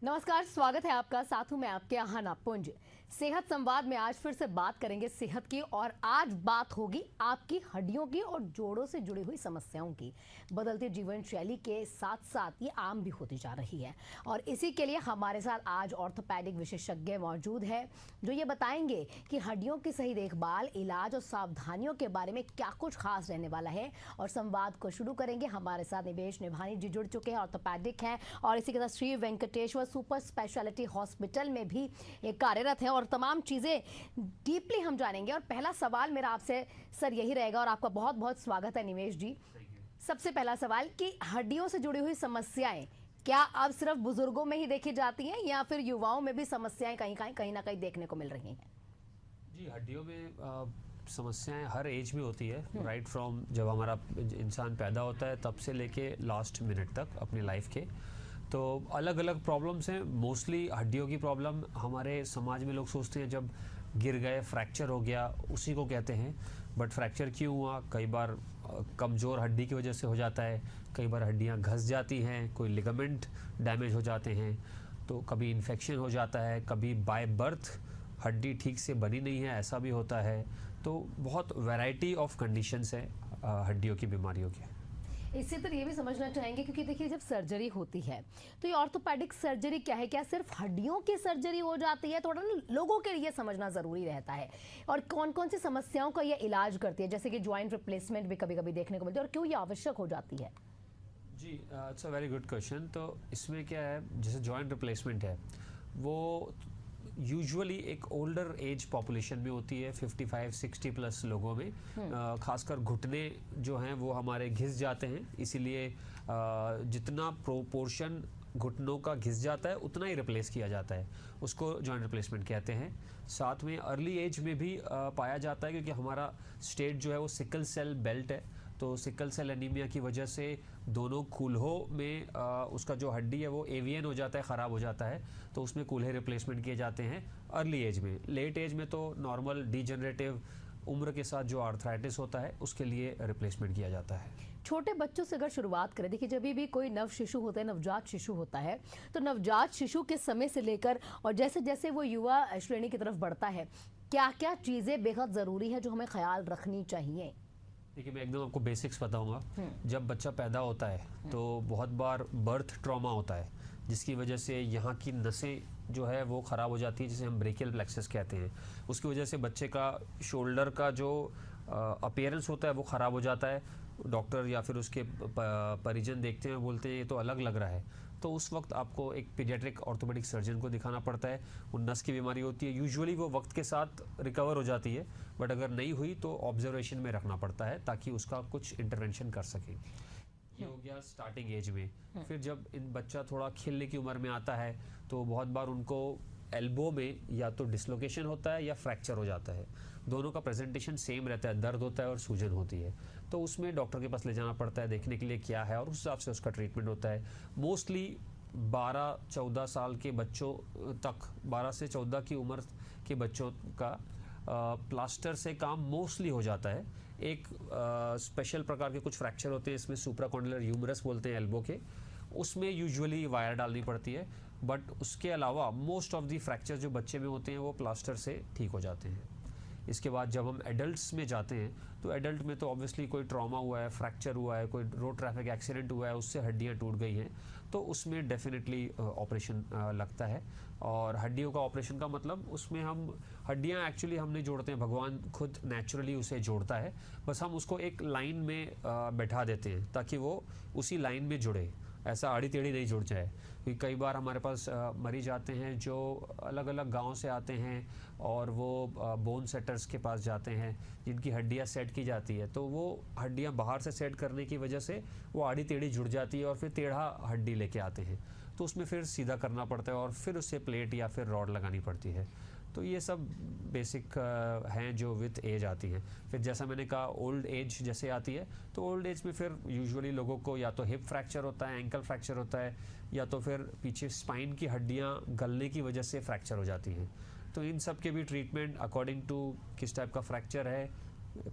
नमस्कार, स्वागत है आपका। साथ हूं मैं आपके आहाना पुंज। सेहत संवाद में आज फिर से बात करेंगे सेहत की, और आज बात होगी आपकी हड्डियों की और जोड़ों से जुड़ी हुई समस्याओं की। बदलती जीवन शैली के साथ साथ ये आम भी होती जा रही है, और इसी के लिए हमारे साथ आज ऑर्थोपेडिक विशेषज्ञ मौजूद है जो ये बताएंगे कि हड्डियों की सही देखभाल, इलाज और सावधानियों के बारे में क्या कुछ खास रहने वाला है। और संवाद को शुरू करेंगे। हमारे साथ निवेश निभानी जी जुड़ चुके हैं, ऑर्थोपेडिक हैं, और इसी के साथ Shri Venkateshwara super speciality hospital में भी एक कार्यरत है, और तमाम चीजें डीपली हम जानेंगे। और पहला सवाल मेरा आपसे सर यही रहेगा, और आपका बहुत बहुत स्वागत है निवेश जी। सबसे पहला सवाल कि हड्डियों से जुड़ी हुई समस्याएं क्या अब सिर्फ बुजुर्गों में ही देखी जाती हैं, या फिर युवाओं में भी समस्याएं कहीं ना कहीं देखने को मिल रही हैं? जी, हड्डियों में समस्याएं हर एज में होती है, राइट फ्रॉम जब हमारा इंसान पैदा होता है तब से लेके लास्ट मिनट तक अपनी लाइफ के। तो अलग अलग प्रॉब्लम्स हैं। मोस्टली हड्डियों की प्रॉब्लम हमारे समाज में लोग सोचते हैं जब गिर गए, फ्रैक्चर हो गया, उसी को कहते हैं। बट फ्रैक्चर क्यों हुआ? कई बार कमज़ोर हड्डी की वजह से हो जाता है, कई बार हड्डियां घस जाती हैं, कोई लिगामेंट डैमेज हो जाते हैं, तो कभी इन्फेक्शन हो जाता है, कभी बाय बर्थ हड्डी ठीक से बनी नहीं है, ऐसा भी होता है। तो बहुत वैरायटी ऑफ कंडीशंस है हड्डियों की बीमारियों के। इसी तरह ये भी समझना चाहेंगे, क्योंकि देखिए जब सर्जरी होती है तो ये ऑर्थोपेडिक सर्जरी क्या है? क्या सिर्फ हड्डियों की सर्जरी हो जाती है? थोड़ा ना लोगों के लिए समझना ज़रूरी रहता है। और कौन कौन सी समस्याओं का ये इलाज करती है, जैसे कि जॉइंट रिप्लेसमेंट भी कभी कभी देखने को मिलती है, और क्यों ये आवश्यक हो जाती है? जी, it's a very good question. तो इसमें क्या है, जैसे जॉइंट रिप्लेसमेंट है वो यूजुअली एक ओल्डर एज पॉपुलेशन में होती है, 55-60 प्लस लोगों में। खासकर घुटने जो हैं वो हमारे घिस जाते हैं, इसीलिए जितना प्रोपोर्शन घुटनों का घिस जाता है उतना ही रिप्लेस किया जाता है, उसको जॉइंट रिप्लेसमेंट कहते हैं। साथ में अर्ली एज में भी पाया जाता है, क्योंकि हमारा स्टेट जो है वो सिकल सेल बेल्ट है। तो सिकल सेल एनीमिया की वजह से दोनों कूल्हों में उसका जो हड्डी है वो एवियन हो जाता है, ख़राब हो जाता है, तो उसमें कूल्हे रिप्लेसमेंट किए जाते हैं अर्ली एज में। लेट एज में तो नॉर्मल डीजनरेटिव उम्र के साथ जो आर्थराइटिस होता है उसके लिए रिप्लेसमेंट किया जाता है। छोटे बच्चों से अगर शुरुआत करें, देखिए जब भी कोई नव शिशु होता है, नवजात शिशु होता है, तो नवजात शिशु के समय से लेकर और जैसे जैसे वो युवा श्रेणी की तरफ बढ़ता है, क्या क्या चीज़ें बेहद ज़रूरी है जो हमें ख्याल रखनी चाहिए? देखिए, मैं एकदम आपको बेसिक्स बताऊंगा। जब बच्चा पैदा होता है तो बहुत बार बर्थ ट्रॉमा होता है, जिसकी वजह से यहाँ की नसें जो है वो ख़राब हो जाती है, जिसे हम ब्रेकियल प्लेक्सस कहते हैं। उसकी वजह से बच्चे का शोल्डर का जो अपीयरेंस होता है वो ख़राब हो जाता है। डॉक्टर या फिर उसके परिजन देखते हैं, बोलते हैं ये तो अलग लग रहा है, तो उस वक्त आपको एक पीडियाट्रिक ऑर्थोपेडिक सर्जन को दिखाना पड़ता है। वो नस की बीमारी होती है, यूजुअली वो वक्त के साथ रिकवर हो जाती है, बट अगर नहीं हुई तो ऑब्जर्वेशन में रखना पड़ता है ताकि उसका कुछ इंटरवेंशन कर सके। ये हो गया स्टार्टिंग एज में। फिर जब इन बच्चा थोड़ा खेलने की उम्र में आता है तो बहुत बार उनको एल्बो में या तो डिसलोकेशन होता है या फ्रैक्चर हो जाता है। दोनों का प्रेजेंटेशन सेम रहता है, दर्द होता है और सूजन होती है, तो उसमें डॉक्टर के पास ले जाना पड़ता है देखने के लिए क्या है, और उस हिसाब से उसका ट्रीटमेंट होता है। मोस्टली 12-14 साल के बच्चों तक, 12 से 14 की उम्र के बच्चों का प्लास्टर से काम मोस्टली हो जाता है। एक स्पेशल प्रकार के कुछ फ्रैक्चर होते हैं, इसमें सुप्राकॉन्डिलर ह्यूमरस बोलते हैं एल्बो के, उसमें यूजुअली वायर डालनी पड़ती है। बट उसके अलावा मोस्ट ऑफ दी फ्रैक्चर जो बच्चे में होते हैं वो प्लास्टर से ठीक हो जाते हैं। इसके बाद जब हम एडल्ट्स में जाते हैं तो एडल्ट में तो ऑब्वियसली कोई ट्रॉमा हुआ है, फ्रैक्चर हुआ है, कोई रोड ट्रैफिक एक्सीडेंट हुआ है, उससे हड्डियां टूट गई हैं, तो उसमें डेफिनेटली ऑपरेशन लगता है। और हड्डियों का ऑपरेशन का मतलब उसमें हम हड्डियां एक्चुअली हम नहीं जोड़ते हैं, भगवान खुद नेचुरली उसे जोड़ता है, बस हम उसको एक लाइन में बैठा देते हैं ताकि वो उसी लाइन में जुड़े, ऐसा आड़ी टेढ़ी नहीं जुड़ जाए। क्योंकि कई बार हमारे पास मरीज आते हैं जो अलग अलग गांव से आते हैं और वो बोन सेटर्स के पास जाते हैं जिनकी हड्डियां सेट की जाती है, तो वो हड्डियां बाहर से सेट करने की वजह से वो आड़ी टेढ़ी जुड़ जाती है और फिर टेढ़ा हड्डी लेके आते हैं, तो उसमें फिर सीधा करना पड़ता है और फिर उससे प्लेट या फिर रॉड लगानी पड़ती है। तो ये सब बेसिक हैं जो विथ एज आती हैं। फिर जैसा मैंने कहा ओल्ड एज जैसे आती है, तो ओल्ड एज में फिर यूजुअली लोगों को या तो हिप फ्रैक्चर होता है, एंकल फ्रैक्चर होता है, या तो फिर पीछे स्पाइन की हड्डियां गलने की वजह से फ्रैक्चर हो जाती हैं। तो इन सब के भी ट्रीटमेंट अकॉर्डिंग टू किस टाइप का फ्रैक्चर है,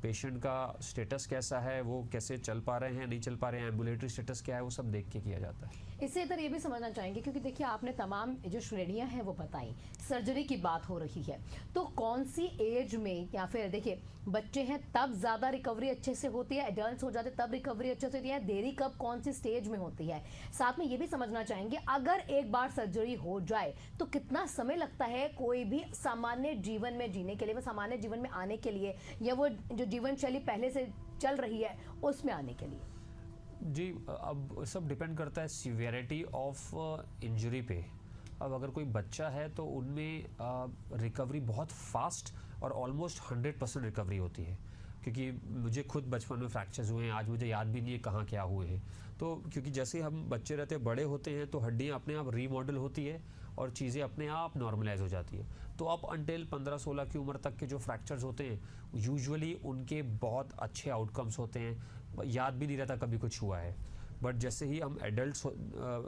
पेशेंट का स्टेटस कैसा है, वो कैसे चल पा रहे हैं नहीं चल पा रहे हैं, एम्बुलेटरी स्टेटस क्या है, वो सब देख के किया जाता है। इससे इधर ये भी समझना चाहेंगे क्योंकि देखिए आपने तमाम जो श्रेणियां हैं वो बताई, सर्जरी की बात हो रही है, तो कौन सी एज में, या फिर देखिए बच्चे हैं तब ज्यादा रिकवरी अच्छे से होती है, एडल्ट हो जाते तब रिकवरी अच्छे से होती है, देरी कब कौन सी स्टेज में होती है? साथ में ये भी समझना चाहेंगे अगर एक बार सर्जरी हो जाए तो कितना समय लगता है कोई भी सामान्य जीवन में जीने के लिए, वो सामान्य जीवन में आने के लिए, या वो जो जीवन शैली पहले से चल रही है उसमें आने के लिए? जी, अब सब डिपेंड करता है सीवियरिटी ऑफ इंजरी पे। अब अगर कोई बच्चा है तो उनमें रिकवरी बहुत फास्ट और ऑलमोस्ट 100% रिकवरी होती है, क्योंकि मुझे खुद बचपन में फ्रैक्चर्स हुए हैं, आज मुझे याद भी नहीं है कहाँ क्या हुए हैं। तो क्योंकि जैसे हम बच्चे रहते बड़े होते हैं तो हड्डियाँ अपने आप रीमॉडल होती है और चीज़ें अपने आप नॉर्मलाइज हो जाती है। तो अप अंटिल 15-16 की उम्र तक के जो फ्रैक्चर्स होते हैं यूजुअली उनके बहुत अच्छे आउटकम्स होते हैं, याद भी नहीं रहता कभी कुछ हुआ है। बट जैसे ही हम एडल्ट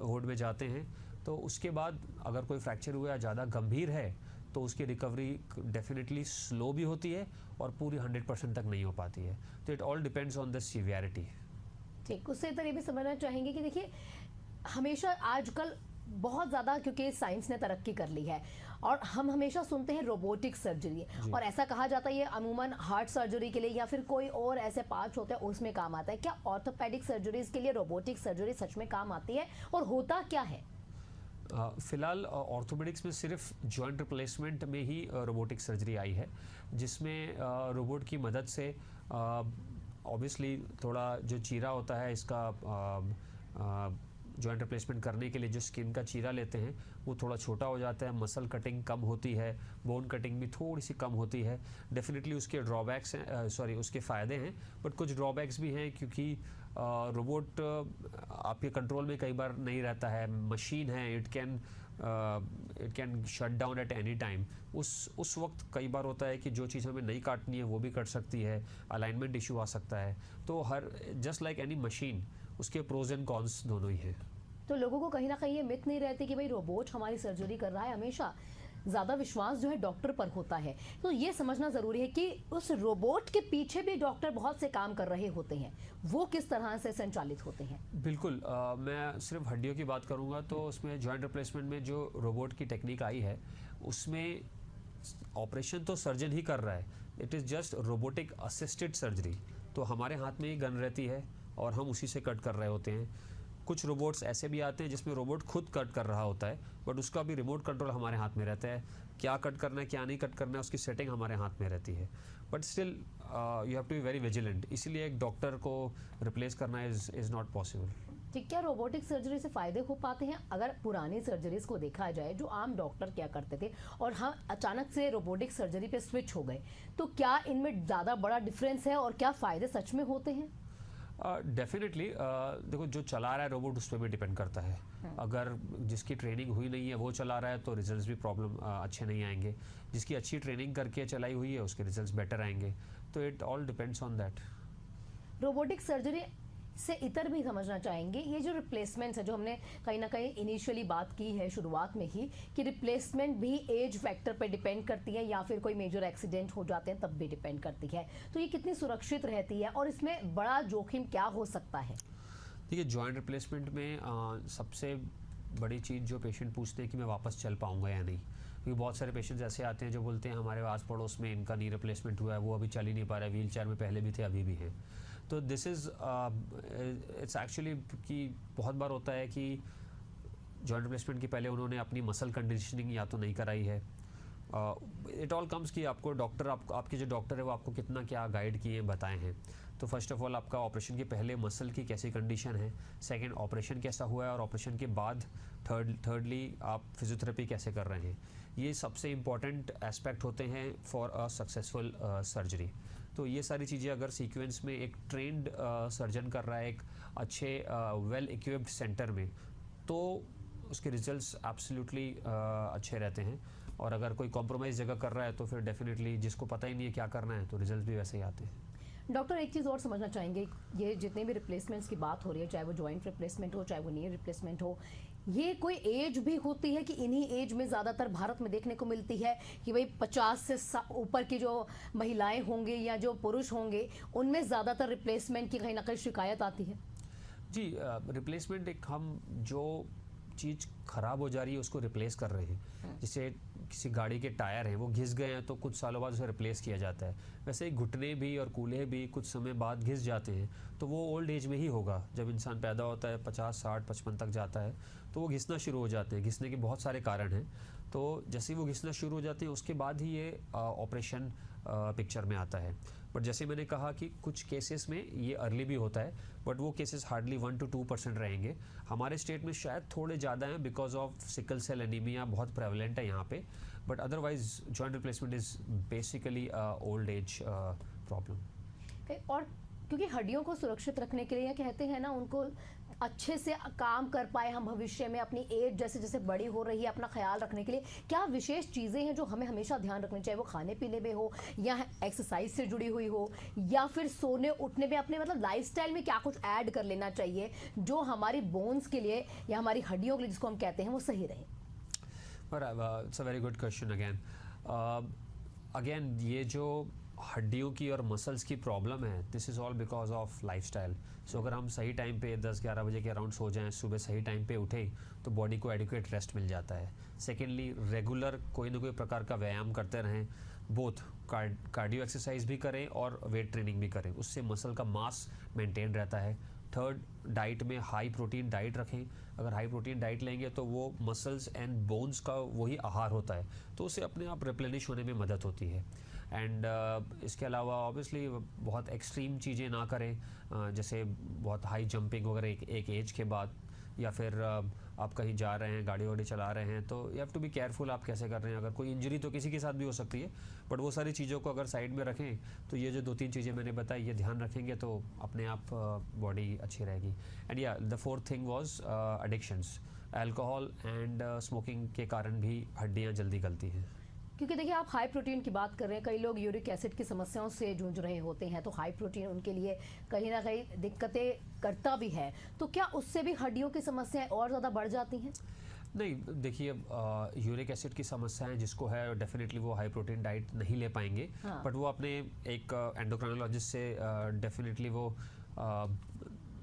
होड में जाते हैं तो उसके बाद अगर कोई फ्रैक्चर हुआ या ज़्यादा गंभीर है तो उसकी रिकवरी डेफिनेटली स्लो भी होती है और पूरी 100% तक नहीं हो पाती है। तो it all depends on the severity. ठीक, उससे इधर ये भी समझना चाहेंगे कि देखिए हमेशा आजकल बहुत ज़्यादा क्योंकि साइंस ने तरक्की कर ली है और हम हमेशा सुनते हैं रोबोटिक सर्जरी, और ऐसा कहा जाता है ये अमूमन हार्ट सर्जरी के लिए या फिर कोई और ऐसे पार्ट्स होते हैं उसमें काम आता है। क्या ऑर्थोपेडिक सर्जरीज के लिए रोबोटिक सर्जरी सच में काम आती है और होता क्या है? फिलहाल ऑर्थोपेडिक्स में सिर्फ जॉइंट रिप्लेसमेंट में ही रोबोटिक सर्जरी आई है, जिसमें रोबोट की मदद से ऑब्वियसली थोड़ा जो चीरा होता है इसका जॉइंट रिप्लेसमेंट करने के लिए जो स्किन का चीरा लेते हैं वो थोड़ा छोटा हो जाता है, मसल कटिंग कम होती है, बोन कटिंग भी थोड़ी सी कम होती है। डेफिनेटली उसके ड्रॉबैक्स हैं, उसके फ़ायदे हैं, बट कुछ ड्रॉबैक्स भी हैं क्योंकि रोबोट आपके कंट्रोल में कई बार नहीं रहता है, मशीन है, it can shut down at any time. उस वक्त कई बार होता है कि जो चीज़ हमें नहीं काटनी है वो भी कट सकती है, अलाइनमेंट इशू आ सकता है। तो हर जस्ट लाइक एनी मशीन उसके प्रोज एंड कॉन्स दोनों ही हैं। तो लोगों को कहीं ना कहीं ये मिथ नहीं रहती कि भाई रोबोट हमारी सर्जरी कर रहा है, हमेशा ज़्यादा विश्वास जो है डॉक्टर पर होता है। तो ये समझना ज़रूरी है कि उस रोबोट के पीछे भी डॉक्टर बहुत से काम कर रहे होते हैं, वो किस तरह से संचालित होते हैं? बिल्कुल, मैं सिर्फ हड्डियों की बात करूंगा तो उसमें जॉइंट रिप्लेसमेंट में जो रोबोट की टेक्निक आई है उसमें ऑपरेशन तो सर्जन ही कर रहा है, it is just robotic assisted surgery. तो हमारे हाथ में ही गन रहती है और हम उसी से कट कर रहे होते हैं। कुछ रोबोट्स ऐसे भी आते हैं जिसमें रोबोट खुद कट कर रहा होता है, बट उसका भी रिमोट कंट्रोल हमारे हाथ में रहता है, क्या कट करना है क्या नहीं कट करना है उसकी सेटिंग हमारे हाथ में रहती है। But still you have to be very vigilant, इसीलिए एक डॉक्टर को रिप्लेस करना इज़ नॉट पॉसिबल। ठीक, क्या रोबोटिक सर्जरी से फायदे हो पाते हैं? अगर पुरानी सर्जरीज को देखा जाए जो आम डॉक्टर क्या करते थे और हम अचानक से रोबोटिक सर्जरी पे स्विच हो गए, तो क्या इनमें ज़्यादा बड़ा डिफरेंस है और क्या फ़ायदे सच में होते हैं? डेफिनेटली देखो, जो चला रहा है रोबोट उस पर भी डिपेंड करता है। अगर जिसकी ट्रेनिंग हुई नहीं है वो चला रहा है तो रिजल्ट्स भी प्रॉब्लम अच्छे नहीं आएंगे, जिसकी अच्छी ट्रेनिंग करके चलाई हुई है उसके रिजल्ट्स बेटर आएंगे। तो it all depends on that. Robotic surgery से इतर भी समझना चाहेंगे ये जो रिप्लेसमेंट्स है, जो हमने कहीं ना कहीं इनिशियली बात की है शुरुआत में ही कि रिप्लेसमेंट भी एज फैक्टर पर डिपेंड करती है या फिर कोई मेजर एक्सीडेंट हो जाते हैं तब भी डिपेंड करती है, तो ये कितनी सुरक्षित रहती है और इसमें बड़ा जोखिम क्या हो सकता है? देखिए, जॉइंट रिप्लेसमेंट में सबसे बड़ी चीज़ जो पेशेंट पूछते हैं कि मैं वापस चल पाऊंगा या नहीं, क्योंकि बहुत सारे पेशेंट्स ऐसे आते हैं जो बोलते हैं हमारे आस पड़ोस में इनका नी रिप्लेसमेंट हुआ है, वो अभी चल ही नहीं पा रहा है, व्हील चेयर में पहले भी थे अभी भी है। तो दिस इज़ इट्स एक्चुअली कि बहुत बार होता है कि जॉइंट रिप्लेसमेंट के पहले उन्होंने अपनी मसल कंडीशनिंग या तो नहीं कराई है। इट ऑल कम्स कि आपको डॉक्टर आपके जो डॉक्टर है वो आपको कितना क्या गाइड किए बताए हैं। तो फर्स्ट ऑफ ऑल आपका ऑपरेशन के पहले मसल की कैसी कंडीशन है, सेकंड ऑपरेशन कैसा हुआ है और ऑपरेशन के बाद थर्डली आप फिजियोथेरेपी कैसे कर रहे हैं। ये सबसे इम्पॉर्टेंट एस्पेक्ट होते हैं फॉर अ सक्सेसफुल सर्जरी। तो ये सारी चीज़ें अगर सीक्वेंस में एक ट्रेंड सर्जन कर रहा है एक अच्छे वेल इक्विप्ड सेंटर में, तो उसके रिजल्ट्स एब्सोल्युटली अच्छे रहते हैं। और अगर कोई कॉम्प्रोमाइज़ जगह कर रहा है तो फिर डेफिनेटली जिसको पता ही नहीं है क्या करना है तो रिजल्ट भी वैसे ही आते हैं। डॉक्टर एक चीज़ और समझना चाहेंगे, ये जितने भी रिप्लेसमेंट्स की बात हो रही है, चाहे वो जॉइंट रिप्लेसमेंट हो, चाहे वो नी रिप्लेसमेंट हो, ये कोई एज भी होती है कि इन्हीं एज में ज़्यादातर भारत में देखने को मिलती है कि भाई 50 से ऊपर की जो महिलाएं होंगे या जो पुरुष होंगे उनमें ज़्यादातर रिप्लेसमेंट की कहीं ना कहीं शिकायत आती है? जी, रिप्लेसमेंट एक हम जो चीज़ खराब हो जा रही है उसको रिप्लेस कर रहे हैं। जैसे किसी गाड़ी के टायर हैं वो घिस गए हैं तो कुछ सालों बाद उसे रिप्लेस किया जाता है। वैसे ही घुटने भी और कूल्हे भी कुछ समय बाद घिस जाते हैं, तो वो ओल्ड एज में ही होगा। जब इंसान पैदा होता है 50, 60, 55 तक जाता है तो वो घिसना शुरू हो जाते हैं। घिसने के बहुत सारे कारण हैं, तो जैसे ही वो घिसना शुरू हो जाते हैं उसके बाद ही ये ऑपरेशन पिक्चर में आता है। बट जैसे मैंने कहा कि कुछ केसेस में ये अर्ली भी होता है, बट वो केसेस हार्डली 1 to 2% रहेंगे। हमारे स्टेट में शायद थोड़े ज़्यादा हैं because of sickle cell anaemia बहुत प्रेवलेंट है यहाँ पे, but otherwise joint replacement is basically old age problem. और क्योंकि हड्डियों को सुरक्षित रखने के लिए कहते हैं ना, उनको अच्छे से काम कर पाए हम भविष्य में, अपनी एज जैसे जैसे बड़ी हो रही है अपना ख्याल रखने के लिए क्या विशेष चीज़ें हैं जो हमें हमेशा ध्यान रखनी चाहिए? वो खाने पीने में हो या एक्सरसाइज से जुड़ी हुई हो या फिर सोने उठने में, अपने मतलब लाइफस्टाइल में क्या कुछ ऐड कर लेना चाहिए जो हमारी बोन्स के लिए या हमारी हड्डियों के लिए, जिसको हम कहते हैं, वो सही रहे? It's a very good question again ये जो हड्डियों की और मसल्स की प्रॉब्लम है, this is all because of lifestyle. So अगर हम सही टाइम पे 10-11 बजे के अराउंड सो जाएं, सुबह सही टाइम पे उठें, तो बॉडी को एडिक्वेट रेस्ट मिल जाता है। सेकेंडली, रेगुलर कोई ना कोई प्रकार का व्यायाम करते रहें, बोथ कार्डियो एक्सरसाइज भी करें और वेट ट्रेनिंग भी करें, उससे मसल का मास मेंटेन रहता है। थर्ड, डाइट में हाई प्रोटीन डाइट रखें। अगर हाई प्रोटीन डाइट लेंगे तो वो मसल्स एंड बोन्स का वही आहार होता है, तो उससे अपने आप रिप्लेनिश होने में मदद होती है। एंड इसके अलावा ऑब्वियसली बहुत एक्सट्रीम चीज़ें ना करें, जैसे बहुत हाई जंपिंग वगैरह एक एज के बाद, या फिर आप कहीं जा रहे हैं, गाड़ी वाड़ी चला रहे हैं, तो you have to be careful आप कैसे कर रहे हैं। अगर कोई इंजरी तो किसी के साथ भी हो सकती है, बट वो सारी चीज़ों को अगर साइड में रखें तो ये जो 2-3 चीज़ें मैंने बताई ये ध्यान रखेंगे तो अपने आप बॉडी अच्छी रहेगी। एंड या the fourth thing was addictions. Alcohol and smoking के कारण भी हड्डियाँ जल्दी गलती हैं। क्योंकि देखिए, आप हाई प्रोटीन की बात कर रहे हैं, कई लोग यूरिक एसिड की समस्याओं से जूझ रहे होते हैं, तो हाई प्रोटीन उनके लिए कहीं ना कहीं दिक्कतें करता भी है, तो क्या उससे भी हड्डियों की समस्याएं और ज़्यादा बढ़ जाती हैं? नहीं, देखिए यूरिक एसिड की समस्याएं जिसको है डेफिनेटली वो हाई प्रोटीन डाइट नहीं ले पाएंगे, बट वो अपने एक एंडोक्राइनोलॉजिस्ट से डेफिनेटली वो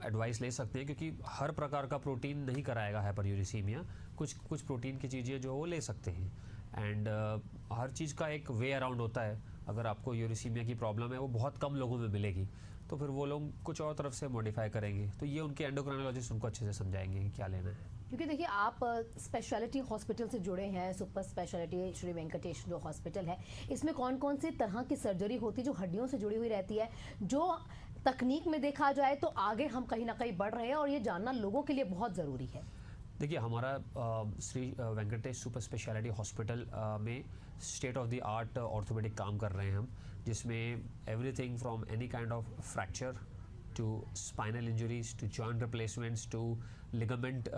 एडवाइस ले सकते हैं, क्योंकि हर प्रकार का प्रोटीन नहीं कराएगा हाइपरयूरिसीमिया। कुछ प्रोटीन की चीज़ें जो वो ले सकते हैं। एंड हर चीज़ का एक वे अराउंड होता है। अगर आपको यूरिसीमिया की प्रॉब्लम है वो बहुत कम लोगों में मिलेगी, तो फिर वो लोग कुछ और तरफ से मॉडिफाई करेंगे, तो ये उनके एंडोक्राइनोलॉजिस्ट उनको अच्छे से समझाएंगे कि क्या लेना है। क्योंकि देखिए, आप स्पेशलिटी हॉस्पिटल से जुड़े हैं, सुपर स्पेशलिटी श्री वेंकटेश जो हॉस्पिटल है, इसमें कौन कौन सी तरह की सर्जरी होती है जो हड्डियों से जुड़ी हुई रहती है? जो तकनीक में देखा जाए तो आगे हम कहीं ना कहीं बढ़ रहे हैं और ये जानना लोगों के लिए बहुत ज़रूरी है। देखिए, हमारा Shri Venkatesh super speciality hospital में state of the art orthopaedic काम कर रहे हैं हम, जिसमें everything from any kind of fracture to spinal injuries to joint replacements to ligament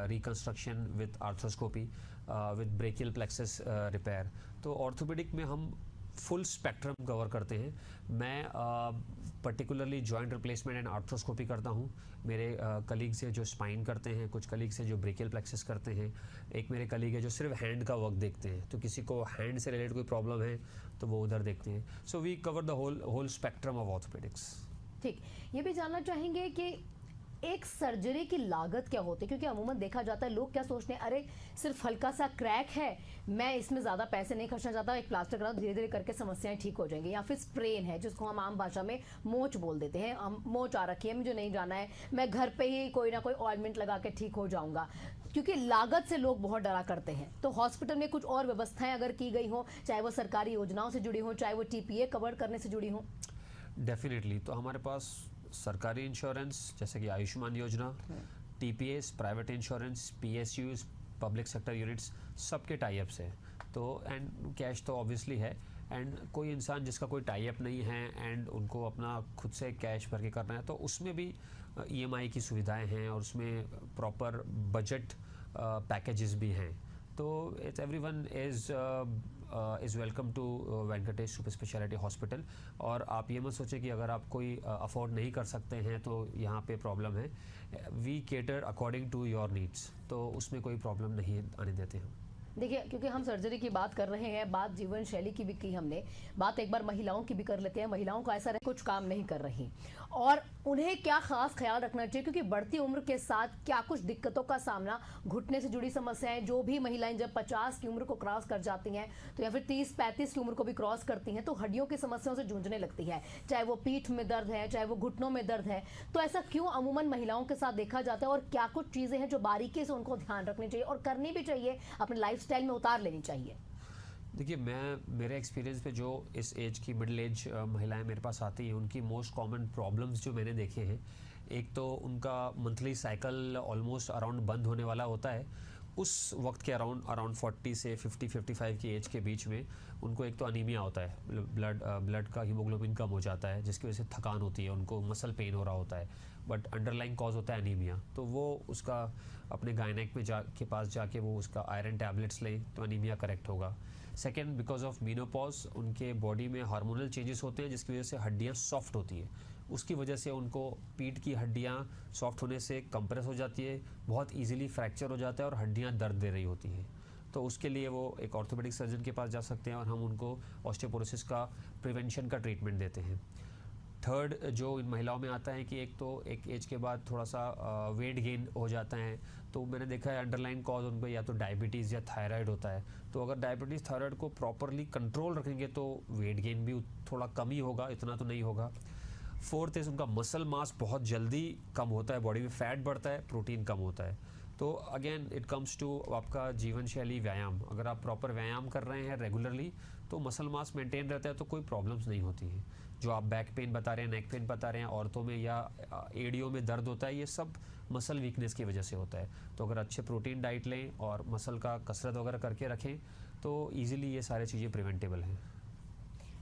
reconstruction with arthroscopy with brachial plexus repair. तो ऑर्थोपेडिक में हम फुल स्पेक्ट्रम कवर करते हैं। मैं particularly joint replacement and arthroscopy करता हूँ। मेरे कलीग्स हैं जो स्पाइन करते हैं, कुछ कलीग्स हैं जो ब्रेकियल प्लेक्सस करते हैं, एक मेरे कलीग है जो सिर्फ हैंड का वर्क देखते हैं, तो किसी को हैंड से रिलेटेड कोई प्रॉब्लम है तो वो उधर देखते हैं। So we cover the whole spectrum of orthopaedics. ठीक, ये भी जानना चाहेंगे कि एक सर्जरी की लागत क्या होती है? क्योंकि अमूमन देखा जाता है, लोग क्या सोचते हैं, अरे सिर्फ हल्का सा क्रैक है, मैं इसमें ज़्यादा पैसे नहीं खर्चना चाहता, एक प्लास्टर करा, धीरे धीरे करके समस्याएं ठीक हो जाएंगी। या फिर स्प्रेन है जिसको हम आम भाषा में मोच बोल देते हैं, हम मोच आ रखी है, मुझे नहीं जाना है, मैं घर पे ही कोई ना कोई ऑइंटमेंट लगा के ठीक हो जाऊंगा। क्योंकि लागत से लोग बहुत डरा करते हैं, तो हॉस्पिटल में कुछ और व्यवस्थाएं अगर की गई हो, चाहे वो सरकारी योजनाओं से जुड़ी हो, चाहे वो TPA कवर करने से जुड़ी हो। डेफिनेटली, तो हमारे पास सरकारी इंश्योरेंस जैसे कि आयुष्मान योजना, TPAs, private insurance, PSUs, public sector units, सबके टाई अप्स है। तो एंड कैश तो ऑब्वियसली है, एंड कोई इंसान जिसका कोई टाई अप नहीं है एंड उनको अपना खुद से कैश भर के करना है, तो उसमें भी EMI की सुविधाएं हैं और उसमें प्रॉपर बजट पैकेजेस भी हैं। तो it's everyone is is welcome to Venkatesh super speciality hospital. और आप ये मत सोचें कि अगर आप कोई अफोर्ड नहीं कर सकते हैं तो यहाँ पे प्रॉब्लम है। We cater according to your needs, तो उसमें कोई प्रॉब्लम नहीं आने देते हम। देखिए, क्योंकि हम सर्जरी की बात कर रहे हैं, बात जीवन शैली की भी की हमने, बात एक बार महिलाओं की भी कर लेते हैं। महिलाओं को ऐसा कुछ काम नहीं कर रही और उन्हें क्या खास ख्याल रखना चाहिए, क्योंकि बढ़ती उम्र के साथ क्या कुछ दिक्कतों का सामना, घुटने से जुड़ी समस्याएं, जो भी महिलाएं जब 50 की उम्र को क्रॉस कर जाती हैं तो या फिर 30-35 की उम्र को भी क्रॉस करती हैं तो हड्डियों की समस्याओं से जूझने लगती है, चाहे वो पीठ में दर्द है, चाहे वो घुटनों में दर्द है। तो ऐसा क्यों अमूमन महिलाओं के साथ देखा जाता है और क्या कुछ चीजें हैं जो बारीकी से उनको ध्यान रखनी चाहिए और करनी भी चाहिए, अपने लाइफस्टाइल में उतार लेनी चाहिए? देखिए, मेरे एक्सपीरियंस पे जो इस एज की मिडिल एज महिलाएं मेरे पास आती हैं, उनकी मोस्ट कॉमन प्रॉब्लम्स जो मैंने देखे हैं, एक तो उनका मंथली साइकिल ऑलमोस्ट अराउंड बंद होने वाला होता है। उस वक्त के अराउंड 40 से 50-55 की एज के बीच में उनको एक तो अनीमिया होता है, ब्लड का हीमोग्लोबिन कम हो जाता है, जिसकी वजह से थकान होती है, उनको मसल पेन हो रहा होता है, बट अंडरलाइंग कॉज होता है अनीमिया। तो वो उसका अपने गायनेक में के पास जाके वो उसका आयरन टैबलेट्स लें तो अनीमिया करेक्ट होगा। सेकेंड, बिकॉज ऑफ मीनोपॉज उनके बॉडी में हार्मोनल चेंजेस होते हैं, जिसकी वजह से हड्डियाँ सॉफ्ट होती है। उसकी वजह से उनको पीठ की हड्डियाँ सॉफ्ट होने से कंप्रेस हो जाती है, बहुत इजीली फ्रैक्चर हो जाता है और हड्डियाँ दर्द दे रही होती हैं। तो उसके लिए वो एक ऑर्थोपेडिक सर्जन के पास जा सकते हैं और हम उनको ऑस्टियोपोरोसिस का प्रिवेंशन का ट्रीटमेंट देते हैं। थर्ड, जो इन महिलाओं में आता है कि एक तो एक एज के बाद थोड़ा सा वेट गेन हो जाता है, तो मैंने देखा है अंडरलाइन कॉज उनको या तो डायबिटीज़ या थायराइड होता है। तो अगर डायबिटीज़ थायराइड को प्रॉपरली कंट्रोल रखेंगे तो वेट गेन भी थोड़ा कम ही होगा, इतना तो नहीं होगा। फोर्थ इज उनका मसल मास बहुत जल्दी कम होता है, बॉडी में फैट बढ़ता है, प्रोटीन कम होता है। तो अगेन इट कम्स टू आपका जीवन शैली, व्यायाम। अगर आप प्रॉपर व्यायाम कर रहे हैं रेगुलरली तो मसल मास मेंटेन रहता है, तो कोई प्रॉब्लम्स नहीं होती हैं। जो आप बैक पेन बता रहे हैं, नेक पेन बता रहे हैं, औरतों में या एड़ियों में दर्द होता है, ये सब मसल वीकनेस की वजह से होता है। तो अगर अच्छे प्रोटीन डाइट लें और मसल का कसरत वगैरह करके रखें तो ईजिली ये सारी चीज़ें प्रिवेंटेबल हैं।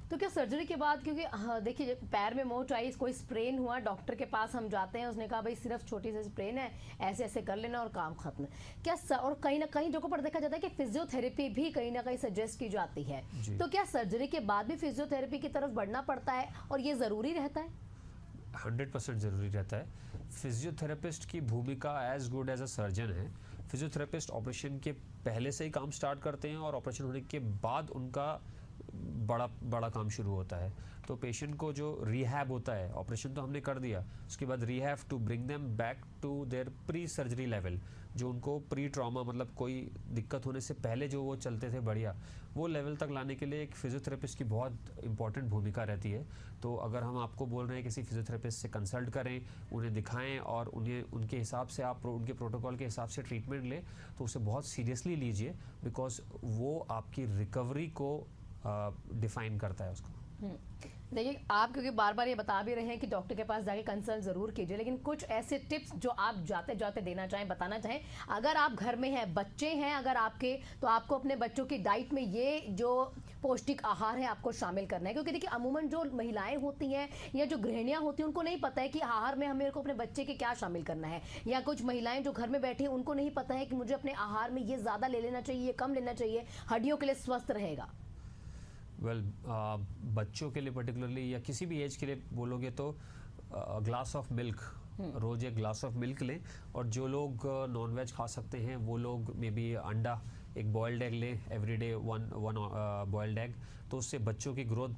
तो क्या सर्जरी के बाद, क्योंकि हाँ देखिए, पैर में मोच आई, कोई स्प्रेन हुआ, डॉक्टर के पास हम जाते हैं, उसने कहा भाई सिर्फ छोटी सी स्प्रेन है, ऐसे ऐसे कर लेना और काम खत्म। क्या और कहीं ना कहीं जगहों पर देखा जाता है कि फिजियोथेरेपी भी कहीं ना कहीं सजेस्ट की जाती है, तो क्या सर्जरी के बाद भी फिजियोथेरेपी की तरफ बढ़ना पड़ता है और ये ज़रूरी रहता है? 100% ज़रूरी रहता है। फिजियोथेरेपिस्ट की भूमिका as good as a surgeon है। फिजियोथेरेपिस्ट ऑपरेशन के पहले से ही काम स्टार्ट करते हैं और ऑपरेशन होने के बाद उनका बड़ा काम शुरू होता है। तो पेशेंट को जो रिहैब होता है, ऑपरेशन तो हमने कर दिया, उसके बाद rehab to bring them back to their pre surgery level, जो उनको प्री ट्रॉमा मतलब कोई दिक्कत होने से पहले जो वो चलते थे बढ़िया, वो लेवल तक लाने के लिए एक फिजियोथेरेपिस्ट की बहुत इंपॉर्टेंट भूमिका रहती है। तो अगर हम आपको बोल रहे हैं किसी फिजियोथेरेपिस्ट से कंसल्ट करें, उन्हें दिखाएं और उनके हिसाब से आप उनके प्रोटोकॉल के हिसाब से ट्रीटमेंट लें, तो उसे बहुत सीरियसली लीजिए, बिकॉज वो आपकी रिकवरी को डिफाइन करता है उसको। देखिए, आप क्योंकि बार बार ये बता भी रहे हैं कि डॉक्टर के पास जाके कंसल्ट जरूर कीजिए, लेकिन कुछ ऐसे टिप्स जो आप जाते जाते देना चाहें, बताना चाहें। अगर आप घर में हैं, बच्चे हैं अगर आपके, तो आपको अपने बच्चों की डाइट में ये जो पौष्टिक आहार है आपको शामिल करना है, क्योंकि देखिए अमूमन जो महिलाएं होती हैं या जो गृहिणियां होती हैं उनको नहीं पता है कि आहार में हमें को अपने बच्चे के क्या शामिल करना है, या कुछ महिलाएं जो घर में बैठी हैं उनको नहीं पता है कि मुझे अपने आहार में ये ज़्यादा ले लेना चाहिए, ये कम लेना चाहिए, हड्डियों के लिए स्वस्थ रहेगा। बच्चों के लिए पर्टिकुलरली या किसी भी एज के लिए बोलोगे तो ग्लास ऑफ मिल्क, रोज एक ग्लास ऑफ मिल्क लें। और जो लोग नॉनवेज खा सकते हैं वो लोग मे बी अंडा, एक बॉइल्ड एग लें एवरीडे, वन बॉइल्ड एग। तो उससे बच्चों की ग्रोथ,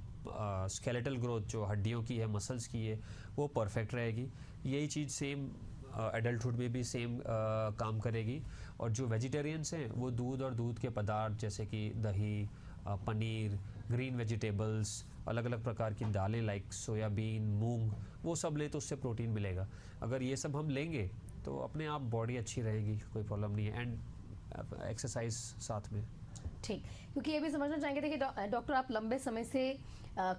स्केलेटल ग्रोथ जो हड्डियों की है, मसल्स की है, वो परफेक्ट रहेगी। यही चीज़ सेम एडल्टहुड में भी सेम काम करेगी। और जो वेजिटेरियंस हैं वो दूध और दूध के पदार्थ जैसे कि दही, पनीर, ग्रीन वेजिटेबल्स, अलग अलग प्रकार की दालें लाइक सोयाबीन, मूंग, वो सब ले तो उससे प्रोटीन मिलेगा। अगर ये सब हम लेंगे तो अपने आप बॉडी अच्छी रहेगी, कोई प्रॉब्लम नहीं है। एंड एक्सरसाइज साथ में। ठीक, क्योंकि ये भी समझना चाहेंगे, देखिए डॉक्टर आप लंबे समय से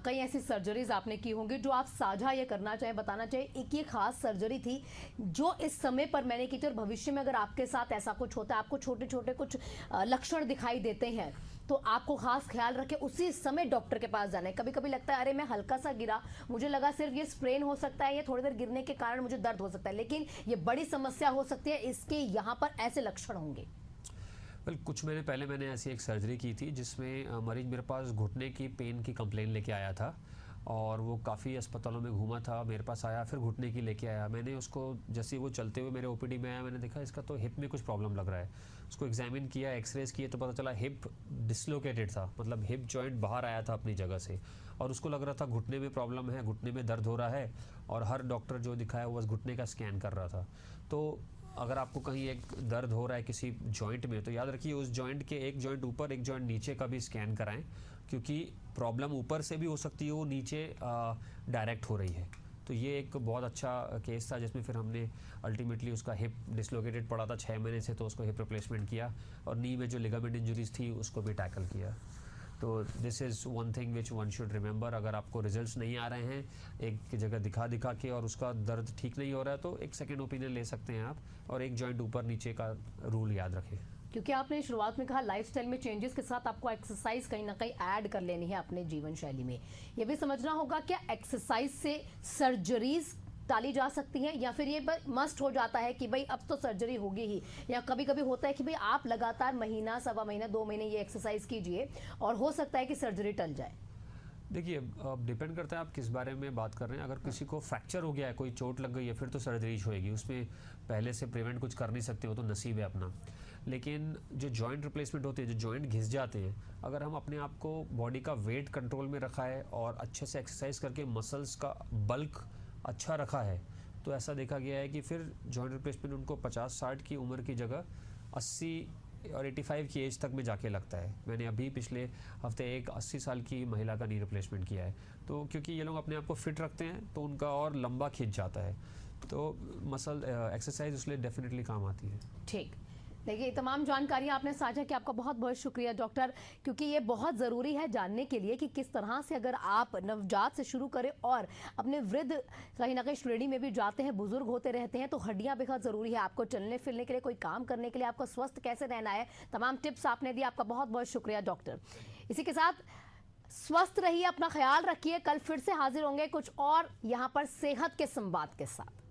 कई ऐसी सर्जरीज आपने की होंगी जो आप साझा ये करना चाहें, बताना चाहें। एक ये खास सर्जरी थी जो इस समय पर मैंने की थी और भविष्य में अगर आपके साथ ऐसा कुछ होता है, आपको छोटे छोटे कुछ लक्षण दिखाई देते हैं, तो आपको खास ख्याल रखें, उसी समय डॉक्टर के पास जाना है। कभी कभी लगता है अरे मैं हल्का सा गिरा, मुझे लगा सिर्फ ये स्प्रेन हो सकता है, ये थोड़ी देर गिरने के कारण मुझे दर्द हो सकता है, लेकिन ये बड़ी समस्या हो सकती है, इसके यहाँ पर ऐसे लक्षण होंगे। वेल कुछ महीने पहले मैंने ऐसी एक सर्जरी की थी जिसमें मरीज मेरे पास घुटने की पेन की कंप्लेन लेके आया था और वो काफ़ी अस्पतालों में घूमा था, मेरे पास आया, फिर घुटने की लेके आया। मैंने उसको जैसे ही वो चलते हुए मेरे ओपीडी में आया, मैंने देखा इसका तो हिप में कुछ प्रॉब्लम लग रहा है। उसको एग्जामिन किया, एक्सरेज किए तो पता चला हिप डिसलोकेटेड था, मतलब हिप जॉइंट बाहर आया था अपनी जगह से और उसको लग रहा था घुटने में प्रॉब्लम है, घुटने में दर्द हो रहा है और हर डॉक्टर जो दिखाया वो बस घुटने का स्कैन कर रहा था। तो अगर आपको कहीं एक दर्द हो रहा है किसी जॉइंट में तो याद रखिए उस जॉइंट के एक जॉइंट ऊपर एक जॉइंट नीचे का भी स्कैन कराएं, क्योंकि प्रॉब्लम ऊपर से भी हो सकती है, वो नीचे डायरेक्ट हो रही है। तो ये एक बहुत अच्छा केस था जिसमें फिर हमने अल्टीमेटली उसका हिप डिसलोकेटेड पड़ा था 6 महीने से, तो उसको हिप रिप्लेसमेंट किया और नी में जो लिगामेंट इंजरीज थी उसको भी टैकल किया। तो this is one thing which one should remember. अगर आपको रिजल्ट्स नहीं आ रहे हैं एक जगह दिखा के और उसका दर्द ठीक नहीं हो रहा है तो एक सेकेंड ओपिनियन ले सकते हैं आप, और एक जॉइंट ऊपर नीचे का रूल याद रखें। क्योंकि आपने शुरुआत में कहा लाइफस्टाइल में चेंजेस के साथ आपको एक्सरसाइज कहीं ना कहीं ऐड कर लेनी है अपने जीवन शैली में। ये भी समझना होगा क्या एक्सरसाइज से सर्जरीज टाली जा सकती हैं, या फिर ये मस्ट हो जाता है कि भाई अब तो सर्जरी होगी ही, या कभी कभी होता है कि भाई आप लगातार महीना, सवा महीना, 2 महीने ये एक्सरसाइज कीजिए और हो सकता है कि सर्जरी टल जाए? देखिए अब डिपेंड करता है आप किस बारे में बात कर रहे हैं। अगर किसी को फ्रैक्चर हो गया है, कोई चोट लग गई है, फिर तो सर्जरी होएगी, उसमें पहले से प्रिवेंट कुछ कर नहीं सकते हो, तो नसीब है अपना। लेकिन जो जॉइंट रिप्लेसमेंट होती है, जो जॉइंट घिस जाते हैं, अगर हम अपने आप को बॉडी का वेट कंट्रोल में रखा है और अच्छे से एक्सरसाइज करके मसल्स का बल्क अच्छा रखा है, तो ऐसा देखा गया है कि फिर जॉइंट रिप्लेसमेंट उनको 50-60 की उम्र की जगह 80 और 85 की एज तक में जाके लगता है। मैंने अभी पिछले हफ्ते एक 80 साल की महिला का नी रिप्लेसमेंट किया है। तो क्योंकि ये लोग अपने आप को फिट रखते हैं तो उनका और लंबा खिंच जाता है, तो मसल एक्सरसाइज इसलिए डेफिनेटली काम आती है। ठीक, देखिए तमाम जानकारी आपने साझा की, आपका बहुत बहुत शुक्रिया डॉक्टर, क्योंकि ये बहुत ज़रूरी है जानने के लिए कि किस तरह से अगर आप नवजात से शुरू करें और अपने वृद्ध कहीं ना कहीं श्रेणी में भी जाते हैं, बुजुर्ग होते रहते हैं, तो हड्डियां बेहद ज़रूरी है आपको चलने फिरने के लिए, कोई काम करने के लिए, आपको स्वस्थ कैसे रहना है, तमाम टिप्स आपने दिए, आपका बहुत बहुत शुक्रिया डॉक्टर। इसी के साथ स्वस्थ रहिए, अपना ख्याल रखिए, कल फिर से हाजिर होंगे कुछ और यहाँ पर सेहत के संवाद के साथ।